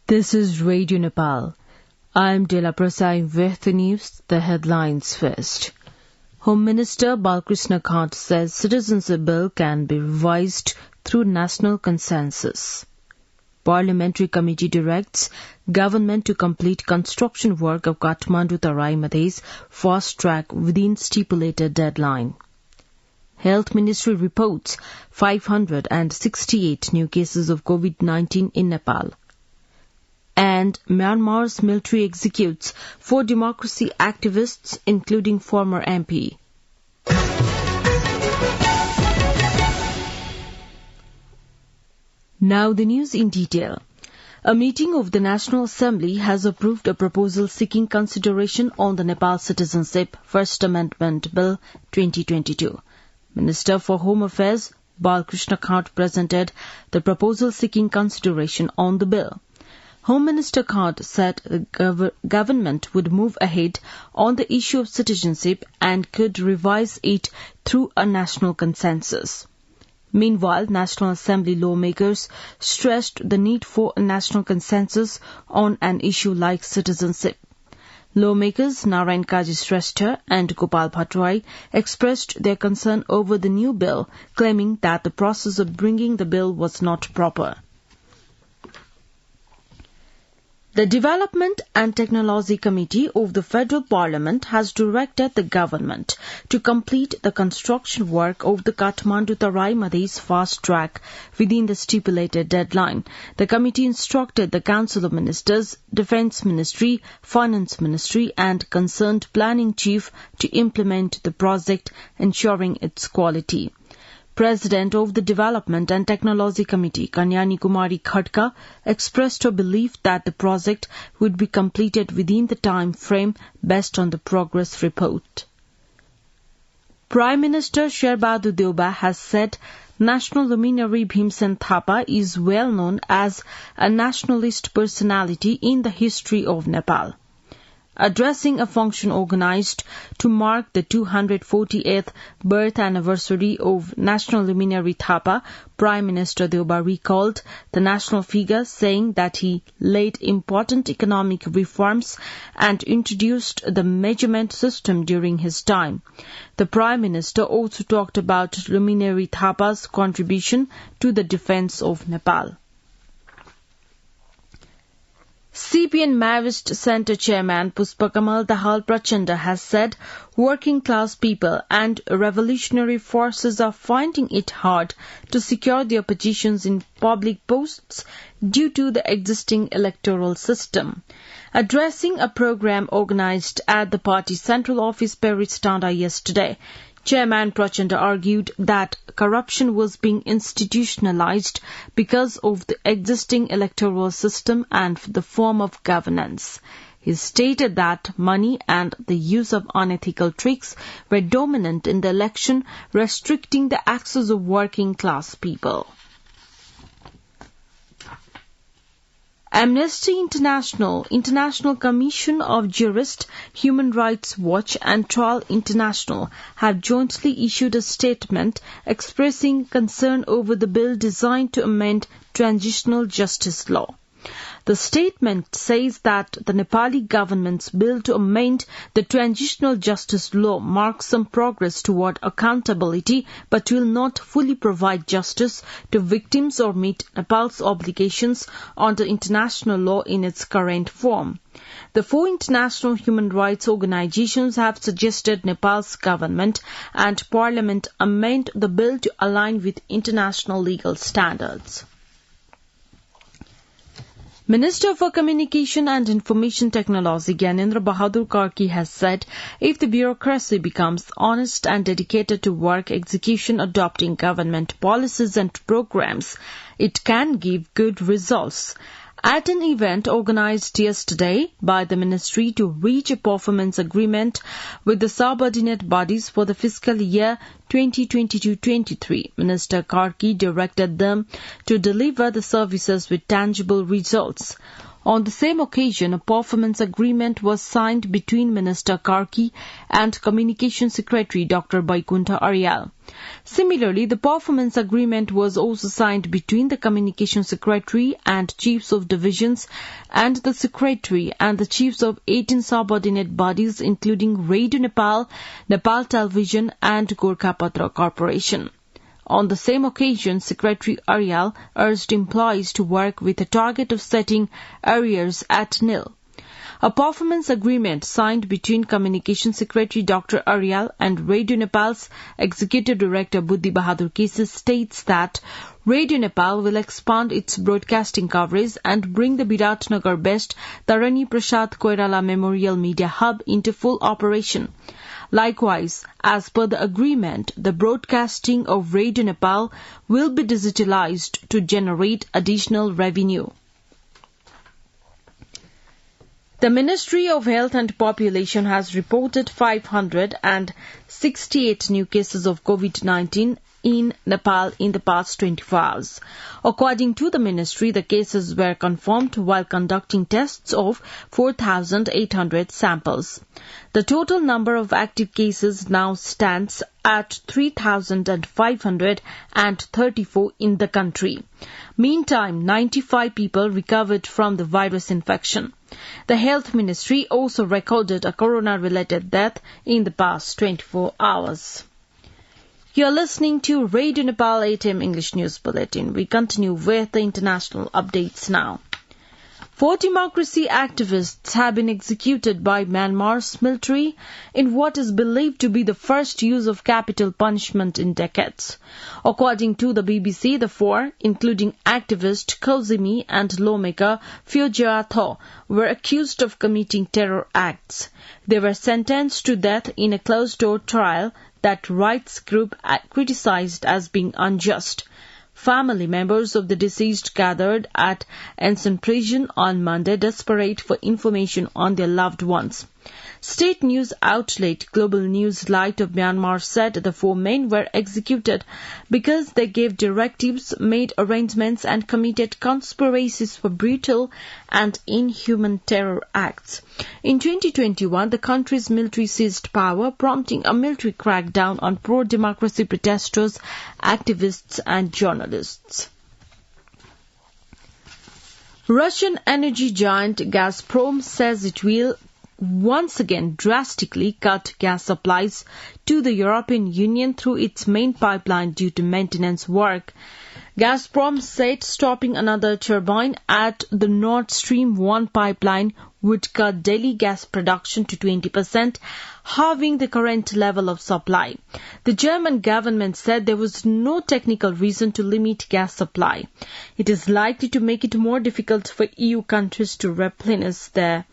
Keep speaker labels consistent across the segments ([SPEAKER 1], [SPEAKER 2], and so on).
[SPEAKER 1] This is Radio Nepal. I'm Dela Prasai with the news, the headlines first. Home Minister Balkrishna Kant says Citizenship Bill can be revised through national consensus. Parliamentary Committee directs government to complete construction work of Kathmandu Tarai Madhe's fast track within stipulated deadline. Health Ministry reports 568 new cases of COVID-19 in Nepal. And Myanmar's military executes 4 democracy activists, including former MP. Now the news in detail. A meeting of the National Assembly has approved a proposal seeking consideration on the Nepal Citizenship First Amendment Bill 2022. Minister for Home Affairs Balkrishna Kant presented the proposal seeking consideration on the bill. Home Minister Kant said the government would move ahead on the issue of citizenship and could revise it through a national consensus. Meanwhile, National Assembly lawmakers stressed the need for a national consensus on an issue like citizenship. Lawmakers Narayan Kaji Shrestha and Gopal Bhattrai expressed their concern over the new bill, claiming that the process of bringing the bill was not proper. The Development and Technology Committee of the Federal Parliament has directed the government to complete the construction work of the Kathmandu Tarai Madhe's fast track within the stipulated deadline. The committee instructed the Council of Ministers, Defence Ministry, Finance Ministry and concerned planning chief to implement the project, ensuring its quality. President of the Development and Technology Committee, Kanyani Kumari Khadka, expressed her belief that the project would be completed within the time frame based on the progress report. Prime Minister Sherbadu Deoba has said national luminary Bhimsen Thapa is well known as a nationalist personality in the history of Nepal. Addressing a function organized to mark the 248th birth anniversary of National Luminary Thapa, Prime Minister Deoba recalled the national figure, saying that he laid important economic reforms and introduced the measurement system during his time. The Prime Minister also talked about Luminary Thapa's contribution to the defence of Nepal. CPN Maoist Centre Chairman Pushpakamal Dahal Prachanda has said working class people and revolutionary forces are finding it hard to secure their positions in public posts due to the existing electoral system. Addressing a program organised at the party's central office Paris Tanda yesterday, Chairman Prachanda argued that corruption was being institutionalized because of the existing electoral system and the form of governance. He stated that money and the use of unethical tricks were dominant in the election, restricting the access of working class people. Amnesty International, International Commission of Jurists, Human Rights Watch and Trial International have jointly issued a statement expressing concern over the bill designed to amend transitional justice law. The statement says that the Nepali government's bill to amend the transitional justice law marks some progress toward accountability but will not fully provide justice to victims or meet Nepal's obligations under international law in its current form. The 4 international human rights organizations have suggested Nepal's government and parliament amend the bill to align with international legal standards. Minister for Communication and Information Technology Gyanendra Bahadur Karki has said if the bureaucracy becomes honest and dedicated to work execution adopting government policies and programs, it can give good results. At an event organized yesterday by the ministry to reach a performance agreement with the subordinate bodies for the fiscal year 2022-23, Minister Karki directed them to deliver the services with tangible results. On the same occasion, a performance agreement was signed between Minister Karki and Communication Secretary Dr. Baikuntha Aryal. Similarly, the performance agreement was also signed between the Communication Secretary and Chiefs of Divisions and the Secretary and the Chiefs of 18 subordinate bodies including Radio Nepal, Nepal Television and Gorkhapatra Corporation. On the same occasion, Secretary Aryal urged employees to work with a target of setting arrears at nil. A performance agreement signed between Communication Secretary Dr. Aryal and Radio Nepal's Executive Director Buddhi Bahadur Kesi states that Radio Nepal will expand its broadcasting coverage and bring the Biratnagar-based Tarani Prasad Koirala Memorial Media Hub into full operation. Likewise, as per the agreement, the broadcasting of Radio Nepal will be digitalized to generate additional revenue. The Ministry of Health and Population has reported 568 new cases of COVID-19 in Nepal in the past 24 hours. According to the ministry, the cases were confirmed while conducting tests of 4,800 samples. The total number of active cases now stands at 3,534 in the country. Meantime, 95 people recovered from the virus infection. The Health Ministry also recorded a corona-related death in the past 24 hours. You are listening to Radio Nepal 8 AM English News Bulletin. We continue with the international updates now. 4 democracy activists have been executed by Myanmar's military in what is believed to be the first use of capital punishment in decades. According to the BBC, the 4, including activist Kozimi and lawmaker Phyoja Tho, were accused of committing terror acts. They were sentenced to death in a closed-door trial that rights group criticized as being unjust. Family members of the deceased gathered at Anson Prison on Monday, desperate for information on their loved ones. State news outlet Global News Light of Myanmar said the 4 men were executed because they gave directives, made arrangements and committed conspiracies for brutal and inhuman terror acts. In 2021, the country's military seized power, prompting a military crackdown on pro-democracy protesters, activists and journalists. Russian energy giant Gazprom says it will once again drastically cut gas supplies to the European Union through its main pipeline due to maintenance work. Gazprom said stopping another turbine at the Nord Stream 1 pipeline would cut daily gas production to 20%, halving the current level of supply. The German government said there was no technical reason to limit gas supply. It is likely to make it more difficult for EU countries to replenish their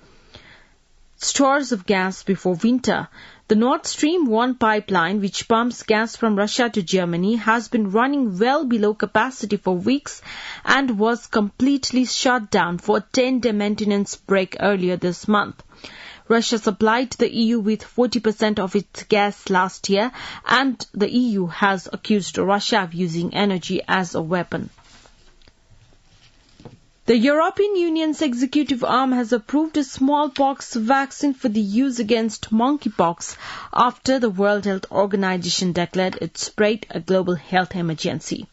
[SPEAKER 1] stores of gas before winter. The Nord Stream 1 pipeline, which pumps gas from Russia to Germany, has been running well below capacity for weeks and was completely shut down for a 10-day maintenance break earlier this month. Russia supplied the EU with 40% of its gas last year, and the EU has accused Russia of using energy as a weapon. The European Union's executive arm has approved a smallpox vaccine for the use against monkeypox after the World Health Organization declared it spread a global health emergency.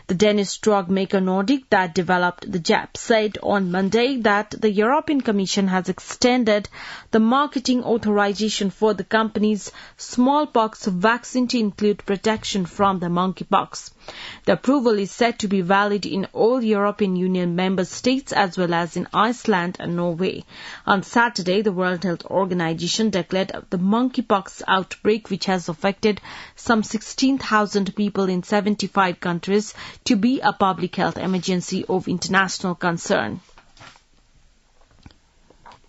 [SPEAKER 1] The Danish drug maker Nordic that developed the jab said on Monday that the European Commission has extended the marketing authorization for the company's smallpox vaccine to include protection from the monkeypox. The approval is said to be valid in all European Union member states as well as in Iceland and Norway. On Saturday, the World Health Organization declared the monkeypox outbreak, which has affected some 16,000 people in 75 countries, to be a public health emergency of international concern.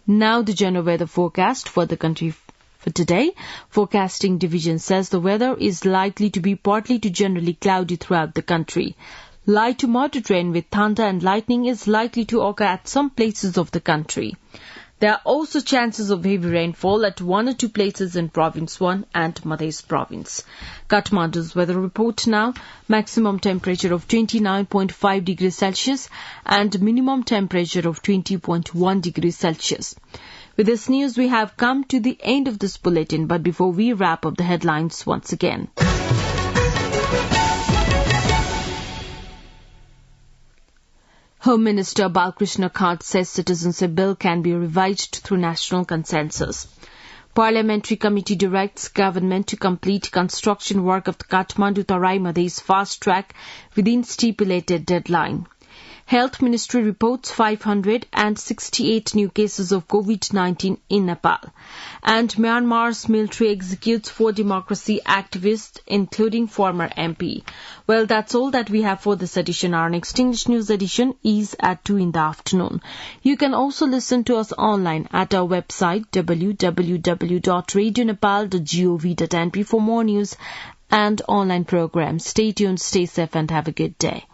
[SPEAKER 1] Now the general weather forecast for the country for today. Forecasting division says the weather is likely to be partly to generally cloudy throughout the country. Light to moderate rain with thunder and lightning is likely to occur at some places of the country. There are also chances of heavy rainfall at 1 or 2 places in Province 1 and Madhya Province. Kathmandu's weather report now. Maximum temperature of 29.5 degrees Celsius and minimum temperature of 20.1 degrees Celsius. With this news, we have come to the end of this bulletin, but before we wrap up the headlines once again. Home Minister Balkrishna Khat says Citizenship Bill can be revised through national consensus. Parliamentary Committee directs government to complete construction work of the Kathmandu Tarai Madhe's fast track within stipulated deadline. Health Ministry reports 568 new cases of COVID-19 in Nepal. And Myanmar's military executes 4 democracy activists, including former MP. Well, that's all that we have for this edition. Our next English news edition is at 2 in the afternoon. You can also listen to us online at our website www.radionepal.gov.np for more news and online programs. Stay tuned, stay safe, and have a good day.